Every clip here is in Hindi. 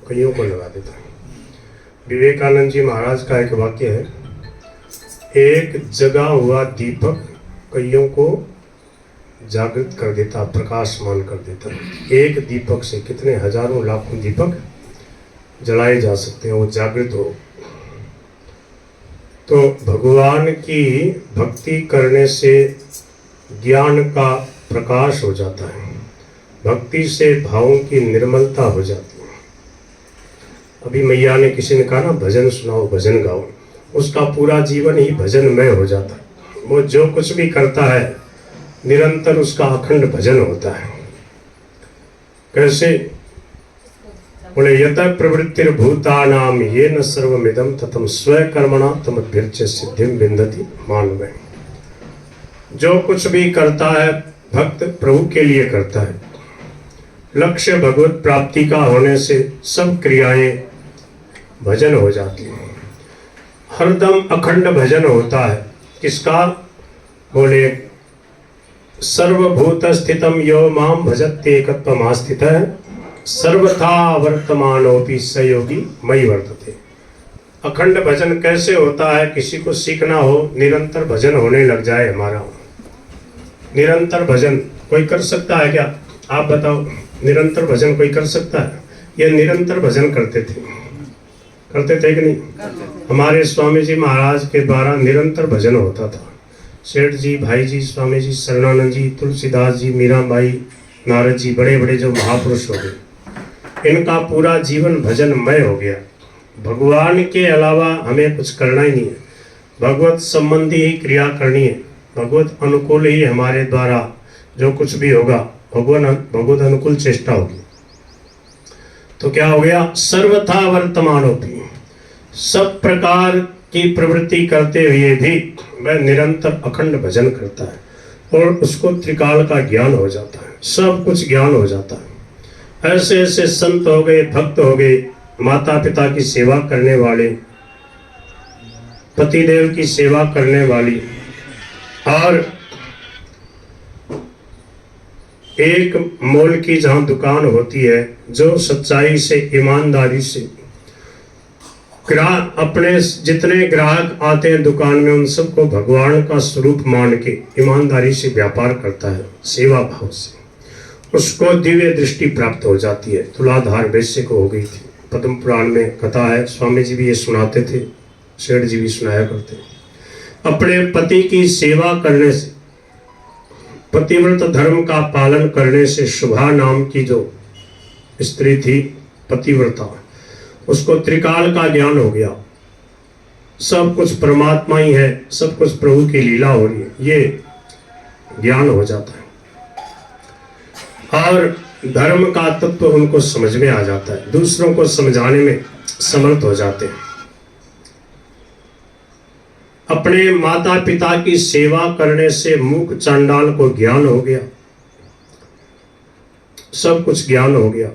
कईयों को लगा देता है। विवेकानंद जी महाराज का एक वाक्य है, एक जगा हुआ दीपक कईयों को जागृत कर देता, प्रकाशमान कर देता है। एक दीपक से कितने हजारों लाखों दीपक जलाए जा सकते हैं, वो जागृत हो। तो भगवान की भक्ति करने से ज्ञान का प्रकाश हो जाता है, भक्ति से भावों की निर्मलता हो जाती है। अभी मैया ने किसी ने कहा ना, भजन सुनाओ, भजन गाओ, उसका पूरा जीवन ही भजनमय हो जाता है। वो जो कुछ भी करता है निरंतर उसका अखंड भजन होता है। कैसे? बोले, यत प्रवृत्तिर्भूतानाम येन सर्वमिदं ततं स्वकर्मणा तमभ्यर्च्य सिद्धिं विन्दति मानव। जो कुछ भी करता है भक्त प्रभु के लिए करता है। लक्ष्य भगवत प्राप्ति का होने से सब क्रियाएं भजन हो जाती हैं। हरदम अखंड भजन होता है। किसका? बोले, सर्वभूत स्थितम यो माम भजते एकत्वमास्थितः सर्वथा वर्तमानोपि स योगी मयि वर्तते। अखंड भजन कैसे होता है? किसी को सीखना हो, निरंतर भजन होने लग जाए हमारा। निरंतर भजन कोई कर सकता है क्या? आप बताओ, निरंतर भजन कोई कर सकता है? ये निरंतर भजन करते थे कि नहीं? हमारे स्वामी जी महाराज के द्वारा निरंतर भजन होता था। सेठ जी, भाई जी, स्वामी जी, शरणानंद जी, तुलसीदास जी, मीराबाई, नारद जी, बड़े बड़े जो महापुरुष हो गए, इनका पूरा जीवन भजनमय हो गया। भगवान के अलावा हमें कुछ करना ही नहीं है। भगवत संबंधी ही क्रिया करनी है। भगवत अनुकूल ही हमारे द्वारा जो कुछ भी होगा, भगवत अनुकूल चेष्टा होगी। तो क्या हो गया? सर्वथा वर्तमानोपि, सब प्रकार की प्रवृत्ति करते हुए भी वह निरंतर अखंड भजन करता है और उसको त्रिकाल का ज्ञान हो जाता है, सब कुछ ज्ञान हो जाता है। ऐसे ऐसे संत हो गए, भक्त हो गए, माता पिता की सेवा करने वाले, पतिदेव की सेवा करने वाली, और एक मोल की जहां दुकान होती है, जो सच्चाई से, ईमानदारी से अपने जितने ग्राहक आते हैं दुकान में, उन सबको भगवान का स्वरूप मान के ईमानदारी से व्यापार करता है, सेवा भाव से, उसको दिव्य दृष्टि प्राप्त हो जाती है। तुलाधार वैश्य को हो गई थी। पद्म पुराण में कथा है, स्वामी जी भी ये सुनाते थे, सेठ जी भी सुनाया करते। अपने पति की सेवा करने से, पतिव्रत धर्म का पालन करने से, शुभा नाम की जो स्त्री थी पतिव्रता, उसको त्रिकाल का ज्ञान हो गया। सब कुछ परमात्मा ही है, सब कुछ प्रभु की लीला हो रही है, ये ज्ञान हो जाता है। और धर्म का तत्व उनको समझ में आ जाता है, दूसरों को समझाने में समर्थ हो जाते हैं। अपने माता पिता की सेवा करने से मूक चांडाल को ज्ञान हो गया, सब कुछ ज्ञान हो गया।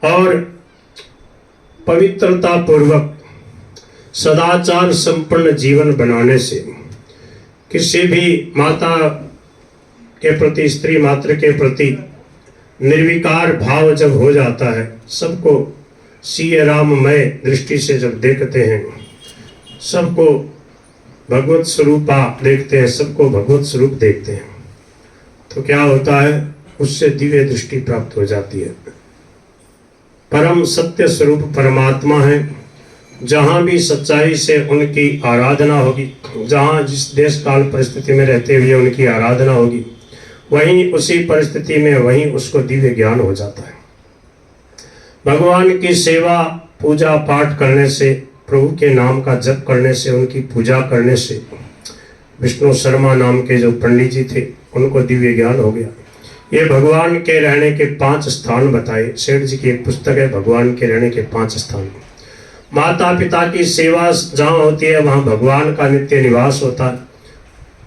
और पवित्रता पूर्वक सदाचार संपन्न जीवन बनाने से, किसी भी माता के प्रति, स्त्री मात्र के प्रति निर्विकार भाव जब हो जाता है, सबको सीए राममय दृष्टि से जब देखते हैं, सबको भगवत स्वरूपा देखते हैं, सबको भगवत स्वरूप देखते हैं, तो क्या होता है? उससे दिव्य दृष्टि प्राप्त हो जाती है। परम सत्य स्वरूप परमात्मा है। जहाँ भी सच्चाई से उनकी आराधना होगी, जहाँ जिस देश काल परिस्थिति में रहते हुए उनकी आराधना होगी, वहीं उसी परिस्थिति में वहीं उसको दिव्य ज्ञान हो जाता है। भगवान की सेवा, पूजा पाठ करने से, प्रभु के नाम का जप करने से, उनकी पूजा करने से, विष्णु शर्मा नाम के जो पंडित जी थे, उनको दिव्य ज्ञान हो गया। ये भगवान के रहने के 5 स्थान बताए। सेठ जी की एक पुस्तक है, भगवान के रहने के 5 स्थान। माता पिता की सेवा जहाँ होती है, वहाँ भगवान का नित्य निवास होता है।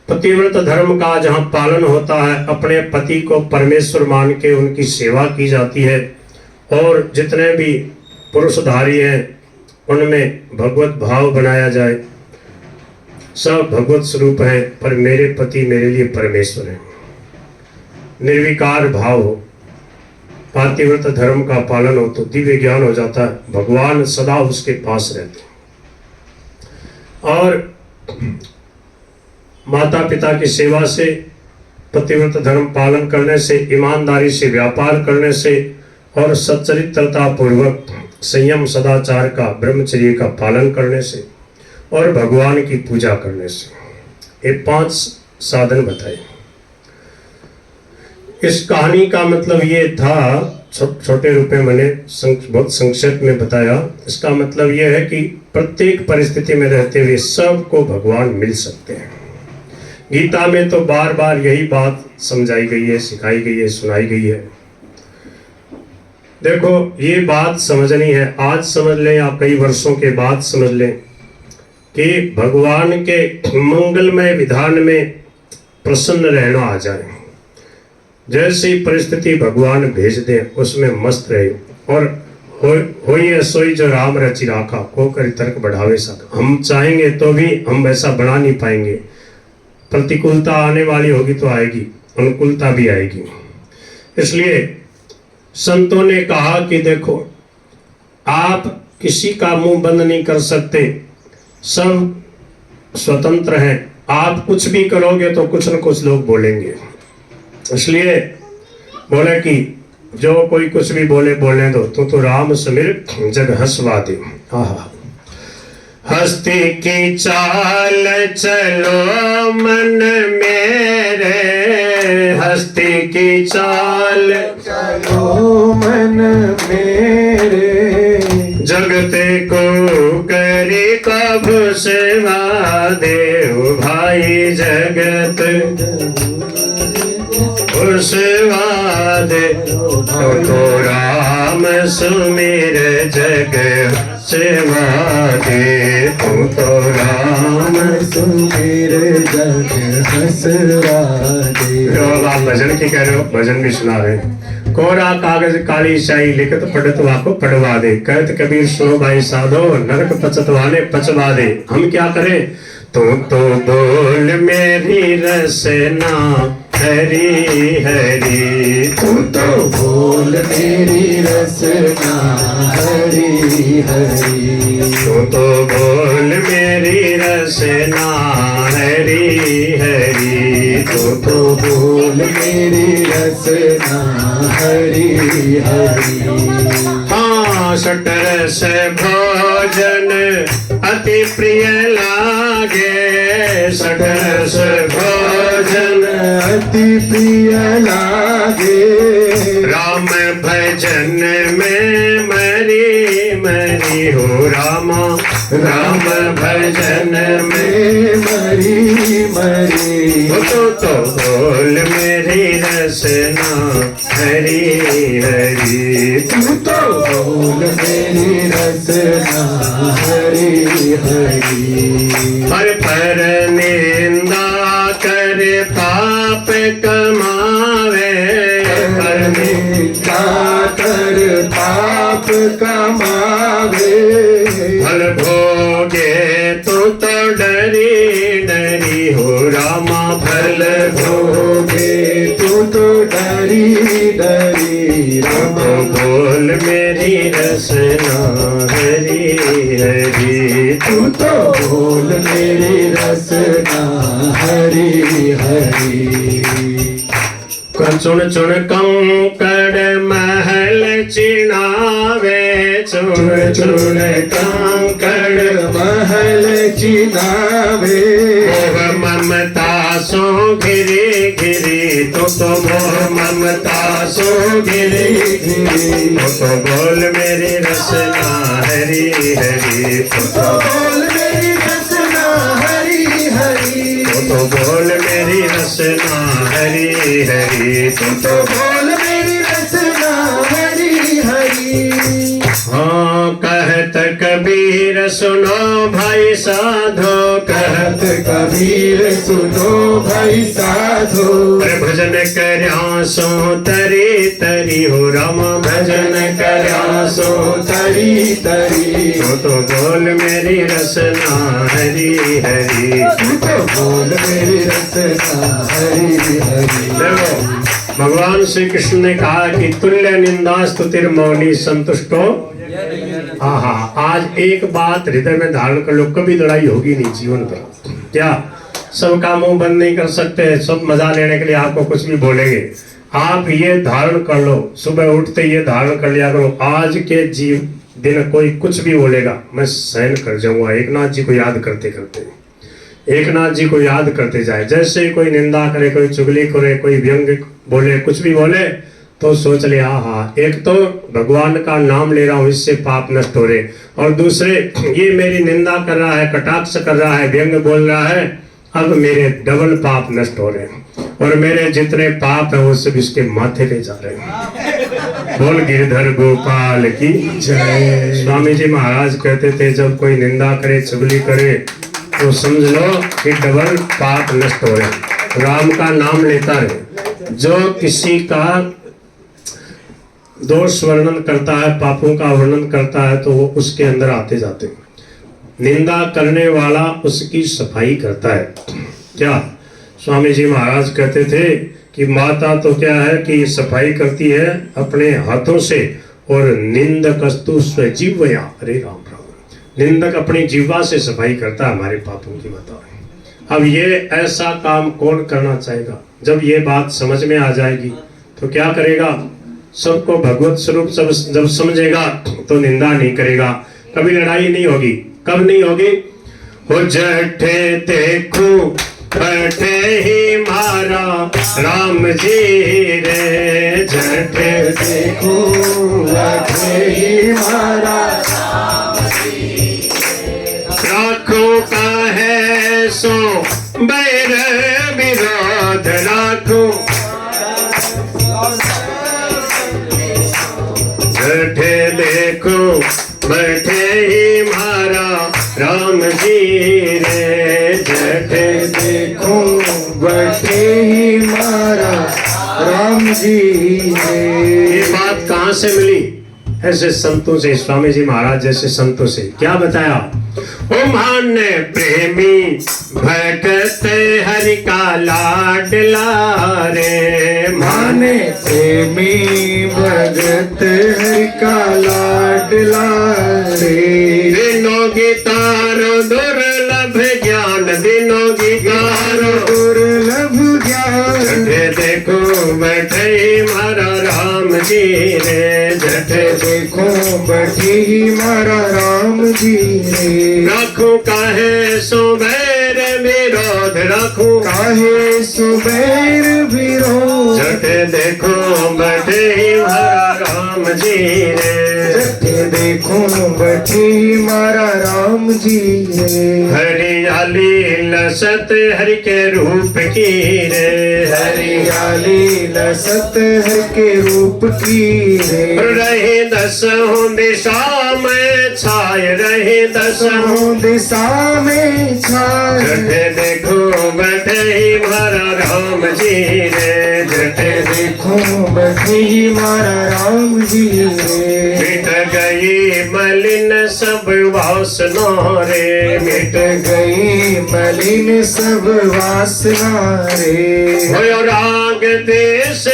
पतिव्रत धर्म का जहाँ पालन होता है, अपने पति को परमेश्वर मान के उनकी सेवा की जाती है। और जितने भी पुरुषधारी हैं, उनमें भगवत भाव बनाया जाए। सब भगवत स्वरूप है, पर मेरे पति मेरे लिए परमेश्वर है। निर्विकार भाव हो, पातिव्रत धर्म का पालन हो तो दिव्य ज्ञान हो जाता है, भगवान सदा उसके पास रहते हैं। और माता पिता की सेवा से, पतिव्रत धर्म पालन करने से, ईमानदारी से व्यापार करने से और सच्चरित्रता पूर्वक संयम सदाचार का, ब्रह्मचर्य का पालन करने से और भगवान की पूजा करने से, ये 5 साधन बताए। इस कहानी का मतलब ये था, छोटे रूप में मैंने बहुत संक्षेप में बताया। इसका मतलब ये है कि प्रत्येक परिस्थिति में रहते हुए सबको भगवान मिल सकते हैं। गीता में तो बार बार यही बात समझाई गई है, सिखाई गई है, सुनाई गई है। देखो, ये बात समझनी है, आज समझ लें या कई वर्षों के बाद समझ लें कि भगवान के मंगलमय विधान में प्रसन्न रहना आ जाए। जैसी परिस्थिति भगवान भेज दे उसमें मस्त रहे। और होइए सोई जो राम रचि राखा, को कर तर्क बढ़ावे सक। हम चाहेंगे तो भी हम वैसा बना नहीं पाएंगे। प्रतिकूलता आने वाली होगी तो आएगी, अनुकूलता भी आएगी। इसलिए संतों ने कहा कि देखो, आप किसी का मुंह बंद नहीं कर सकते, सब स्वतंत्र हैं। आप कुछ भी करोगे तो कुछ न कुछ लोग बोलेंगे। इसलिए बोले कि जो कोई कुछ भी बोले बोलने दो, तो राम सुमिर जग हंसवा दे। हस्ती की चाल चलो मन मेरे, हस्ती की चाल चलो मन मेरे, जगते को करे कब सेवा देव भाई जगत सेवा दे। तो राम सुमिर जग सेवा दे, तो राम सुमिर जग हंसवा दे। आप भजन की कह रहे हो, भजन भी सुना रहे। कोरा कागज काली शाही लिखत पढ़त वाको पढ़वा दे, कहत कबीर सुनो भाई साधो, नरक पचत वाले पचवा दे। हम क्या करें? तो बोल मेरी रसना हरी हरी, तू तो बोल मेरी रसना हरी हरी, तू तो बोल मेरी रसना हरी हरी, तू तो बोल मेरी रसना हरी हरी। हाँ, सटर से भोजन अति प्रिय लागे, सटर से भोजन अति प्रिय लागे, राम भजन में मरी मरी हो रामा, राम भजन में मरी मरी। तो बोल मेरी रसना हरी हरी, तू तो बोल मेरी रसना हरी हरी। पर निंदा कर पाप कमावे, पर निंदा कर पाप कमावे, फल भोगे तो डरी डरी हो रामा, फल भोगे तो डरी डरी रामा। बोल मेरी रसना हरी हरी, तू तो बोल मेरी रसना हरी हरी। चुन चुन कंकड़ महल चिनावे, चुन चुन कंकड़ महल चिनावे, मोह ममता सो घिरी घिरी, तो मोह ममता सो घिरी घिरी, तो बोल मेरी रसना हरी हरी, तो बोल मेरी रसना हरी हरी, तो बोल मेरी रसना हरी हरी, तो बोल मेरी रसना हरी हरी। हाँ, कहत कबीर सुनो भाई साधो, कहत कबीर सुनो भाई साधो, भजन करया सो तरी तरी हो रामा, भजन करया सो तरी तरी, तो बोल मेरी रसना हरी हरी, तो बोल मेरी रसना हरी हरी। भगवान श्री कृष्ण ने कहा कि तुल्य निंदास्तुतिर्मौनी संतुष्टो। हाँ, आज एक बात हृदय में धारण कर लो, कभी लड़ाई होगी नहीं जीवन पर। क्या सबका मुंह बंद नहीं कर सकते, सब मजा लेने के लिए आपको कुछ भी बोलेंगे। आप ये धारण कर लो, सुबह उठते ये धारण कर लिया करो, आज के दिन कोई कुछ भी बोलेगा मैं सहन कर जाऊंगा। एक नाथ जी को याद करते करते, एक नाथ जी को याद करते जाए। जैसे ही कोई निंदा करे, कोई चुगली करे, कोई व्यंग बोले, कुछ भी बोले तो सोच ले हाँ, एक तो भगवान का नाम ले रहा हूँ, इससे पाप नष्ट हो रहे, और दूसरे ये मेरी निंदा कर रहा है, कटाक्ष कर रहा है, व्यंग बोल रहा है, अब मेरे डबल पाप नष्ट हो रहे हैं, और मेरे जितने पाप है वो सब इसके माथे पे जा रहे हैं। बोल गिरधर गोपाल की जय। स्वामी जी महाराज कहते थे जब कोई निंदा करे, चुगली करे तो समझ लो कि डबल पाप नष्ट हो रहे। राम का नाम लेता रहे। जो किसी का दोष वर्णन करता है, पापों का वर्णन करता है, तो वो उसके अंदर आते जाते। निंदा करने वाला उसकी सफाई करता है। क्या स्वामी जी महाराज कहते थे कि माता तो क्या है कि सफाई करती है अपने हाथों से, और निंदकस्तु स्वजीवया। अरे राम राम, निंदक अपनी जीवा से सफाई करता है हमारे पापों की। बताओ अब ये ऐसा काम कौन करना चाहेगा? जब ये बात समझ में आ जाएगी तो क्या करेगा? सबको भगवत स्वरूप जब समझेगा तो निंदा नहीं करेगा, कभी लड़ाई नहीं होगी। कब नहीं होगी? हो जठे देखो बैठे ही मारा राम जी रे, जठे देखो बैठे ही मारा राखो का है सो बैर विरोध राखो, जठे देखो बैठे ही मारा राम जी रे, जठे देखो बैठे ही मारा राम जी रे। ये बात कहाँ से मिली? ऐसे संतों से, स्वामी जी महाराज जैसे संतों से। क्या बताया? ओ माने प्रेमी भटकते हरि का लाडला रे, माने प्रेमी भगत हरि का लाडला रे। दिनों गीतारो दुर्लभ ज्ञान, दिनों गीतारो दुर्लभ ज्ञान, देखो बैठे मारा राम जी रे, जठे देखो बैठे ही मारा राम जी रे। राखो काहे सुबैर विरोध, राखो काहे सुबैर विरोध, जठे देखो बैठे ही मारा राम जी रे, जठे देखो बैठे ही मारा राम जी रे। हरियाली लसत हरि के रूप की रे, हरियाली लसत हरि के रूप की रे। रहे दसों दिशा में छाए, रहे दसों दिशा में छाए, जठे देखो बैठे ही मारा राम जी रे, जठे देखो बैठे ही मारा राम जी रे। मिट गई मलिन सब वासना रे, मिट गई मलिन सब वासना रे। होयो राग देश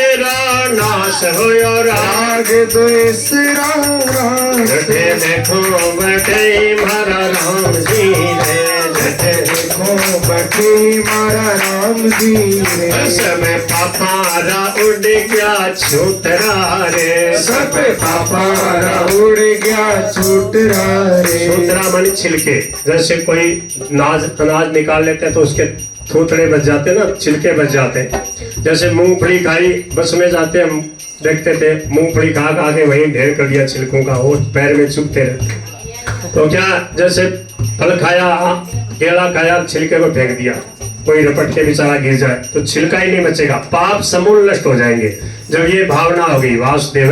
नाश, होयो राग द्वेष नाश, जठे देखो बैठे मारा राम जी रे, जठे देखो बैठे मारा राम जी रे। सब पापारा उड़ गया छूतरा रे, सब पापारा उड़ गया छूतरा रे। छूतरा माने छिलके। जैसे कोई अनाज निकाल लेते हैं तो उसके थूथड़े बच जाते हैं ना, छिलके बच जाते हैं। जैसे मूंगफली खाई, बस में जाते हम देखते थे मूंगफली खा के वहीं ढेर कर दिया छिलकों का, वो पैर में चुभते रहते। तो क्या जैसे फल खाया, केला खाया, छिलके को फेंक दिया, कोई रपट के बेचारा गिर जाए तो छिलका ही नहीं बचेगा, पाप समूल नष्ट हो जाएंगे। जब ये भावना होगी वासुदेव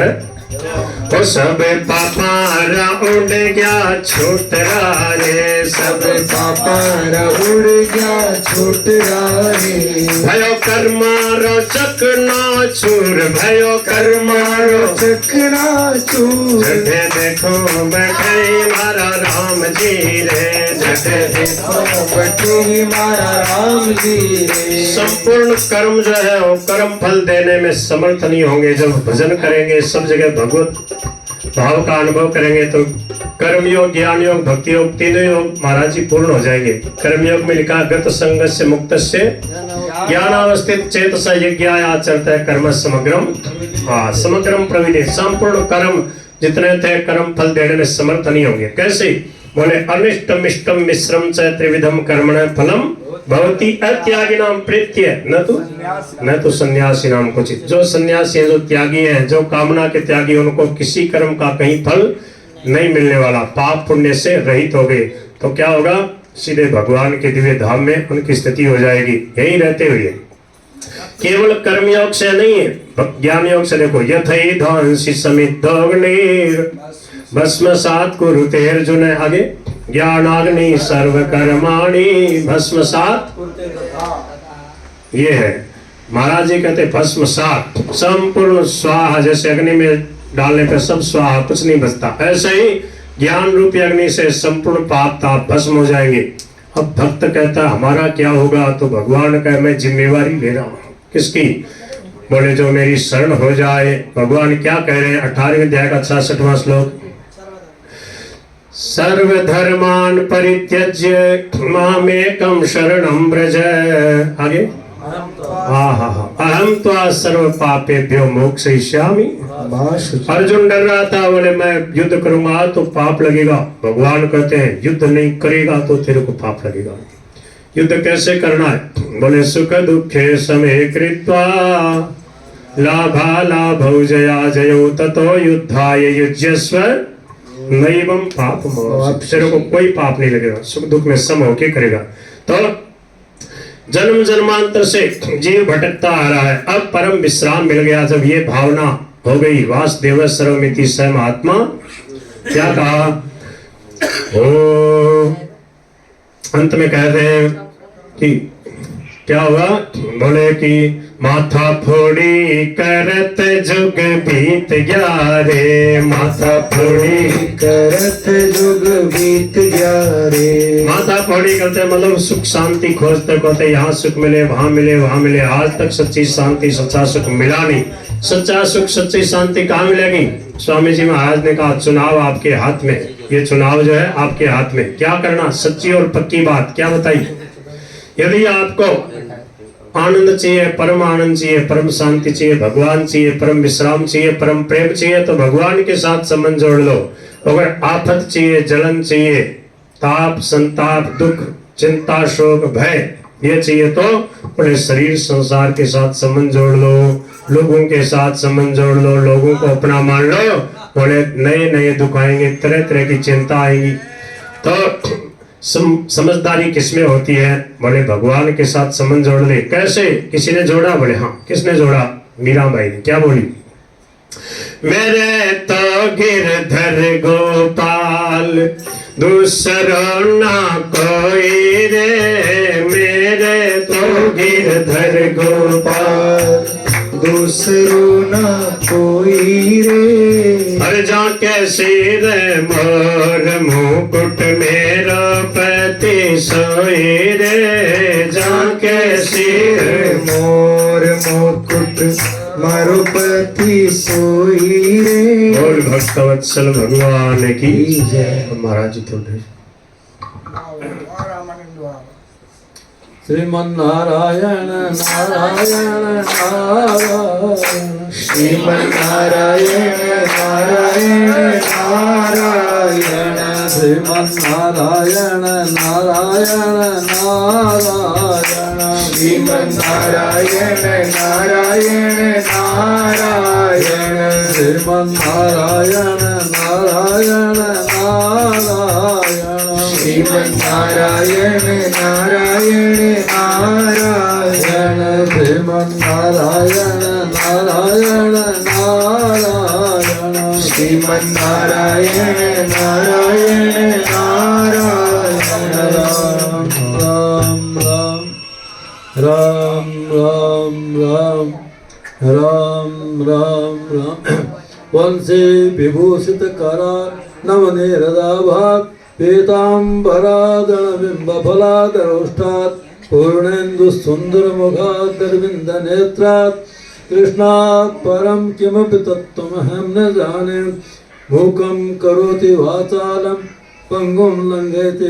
वो सब पापारा उड़ गया छूटरा रे, सब पापारा उड़ गया छूटरा रे। भयो कर्मारो चकना चूर, भयो कर्मारो चकना चूर। जठे देखो बैठे मारा राम जी रे, जठे देखो बैठे मारा राम जी रे। संपूर्ण कर्म जो है वो कर्म फल देने में समर्थ नहीं होंगे। जब भजन करेंगे सब जगह भगवत भाव का अनुभव करेंगे तो कर्मयोग, ज्ञान योग, भक्ति योग, तीनों योग महाराज जी पूर्ण हो जाएंगे। कर्मयोग में लिखा गत संग से मुक्त से ज्ञानावस्थित चेतसा यज्ञाय आचरता कर्म समग्रम। हाँ, समग्रम प्रविदे, संपूर्ण कर्म जितने थे कर्म फल देने में समर्थ नहीं होंगे। कैसे? बोले अनिष्टम इष्टम मिश्रम च त्रिविधम कर्मण फलम भवति अत्यागिनाम प्रीत्य न तो सन्यासी नाम कुचित। जो सन्यासी है, जो त्यागी है, जो कामना के त्यागी, उनको किसी कर्म का कहीं फल नहीं मिलने वाला। पाप पुण्य से रहित हो गए तो क्या होगा? सीधे भगवान के दिव्य धाम में उनकी स्थिति हो जाएगी। यही रहते हुए केवल कर्मयोग से नहीं है, ज्ञान योग से देखो। यथै ध्वंसी समिद्धोग्निर भस्मसात् कुरुते अर्जुन। आगे ज्ञानाग्नि सर्व कर्माणि भस्मसात्। ये है महाराज जी कहते भस्मसात्, संपूर्ण स्वाहा। जैसे अग्नि में डालने पर सब स्वाहा, कुछ नहीं बचता, ऐसे ही ज्ञान रूपी अग्नि से संपूर्ण पाप ताप भस्म हो जाएंगे। अब भक्त कहता हमारा क्या होगा? तो भगवान का मैं जिम्मेवारी ले रहा हूँ। किसकी? बोले जो मेरी शरण हो जाए। भगवान क्या कह रहे हैं? 18वें अध्याय का 66वां श्लोक, सर्वधर्मान परित्यज्य मामेकं शरणं व्रज। आगे अहम त्वा सर्व पापेभ्यो मोक्षयिष्यामि। अर्जुन डर रहा था, बोले मैं युद्ध करूंगा तो पाप लगेगा। भगवान कहते हैं युद्ध नहीं करेगा तो तेरे को पाप लगेगा। युद्ध कैसे करना है? बोले सुख दुखे समे कृत्वा लाभा लाभौ जया जयो ततो युद्धाय युज्यस्व नैवं पापमोक्ष। तेरे को कोई पाप नहीं लगेगा, सुख दुख में सम होके करेगा। तो जन्म जन्मांतर से जीव भटकता आ रहा है, अब परम विश्राम मिल गया। जब ये भावना हो गई, वासुदेव सर्वमिति स महात्मा, क्या कहा? ओ अंत में कहते हैं कि क्या हुआ? बोले कि माथा फोड़ी करत जुग बीत गया रे, माथा फोड़ी करत जुग बीत गया रे। माथा फोड़ी करते मतलब सुख शांति खोजते खोजते, यहाँ सुख मिले वहां मिले वहां मिले, आज तक सच्ची शांति सच्चा सुख मिला नहीं। सच्चा सुख सच्ची शांति कहाँ मिलेगी? स्वामी जी महाराज ने कहा चुनाव आपके हाथ में। ये चुनाव जो है आपके हाथ में, क्या करना? सच्ची और पक्की बात क्या बताई? यदि आपको आनंद चाहिए, परम आनंद चाहिए, परम शांति चाहिए, भगवान चाहिए, परम विश्राम चाहिए, परम प्रेम चाहिए, तो भगवान के साथ संबंध जोड़ लो। अगर आफत चाहिए, जलन चाहिए, ताप संताप दुख चिंता शोक भय ये चाहिए तो अपने शरीर संसार के साथ संबंध जोड़ लो, लोगों के साथ संबंध जोड़ लो, लोगों को अपना मान लो। बोले नए नए दुख आएंगे, तरह तरह की चिंता आएगी। तो समझदारी किसमें होती है? बोले भगवान के साथ संबंध जोड़ ले। कैसे? किसी ने जोड़ा? बोले हाँ। किसने जोड़ा? मीराबाई ने। क्या बोली? मेरे तो गिरधर गोपाल दूसरो ना कोई रे, मेरे तो गिरधर गोपाल दूसरो ना कोई रे। हर जा कैसे रे मोर मुकुट मेरो पति सोई रे, जा कैसे मोर मुकुट मारो पति सोई रे। बोल भक्तवत्सल भगवान की जय। महाराज जी थोड़े श्रीमन्नारायण नारायण नारायण, श्रीमन्नारायण नारायण नारायण, श्रीमन्नारायण नारायण नारायण, श्रीमन्नारायण नारायण नारायण, श्रीमन्नारायण नारायण नारायण, श्रीमन्नारायण नारायण नारायण, श्रीमन्नारायण नारायण नारायण, श्रीमन्नारायण नारायण नारायण नारायण राम राम राम राम राम राम राम वंशे विभूषित करा नवनिरदाभात पीताम्बरादणबिम्बफलादरोष्ठात् पूर्णेन्दु सुंदर मुखादरविंद नेत्रात् कृष्णात् परम किमपि तत्त्वमहं न जाने मूकं करोति वाचालं पंगुं लंघयति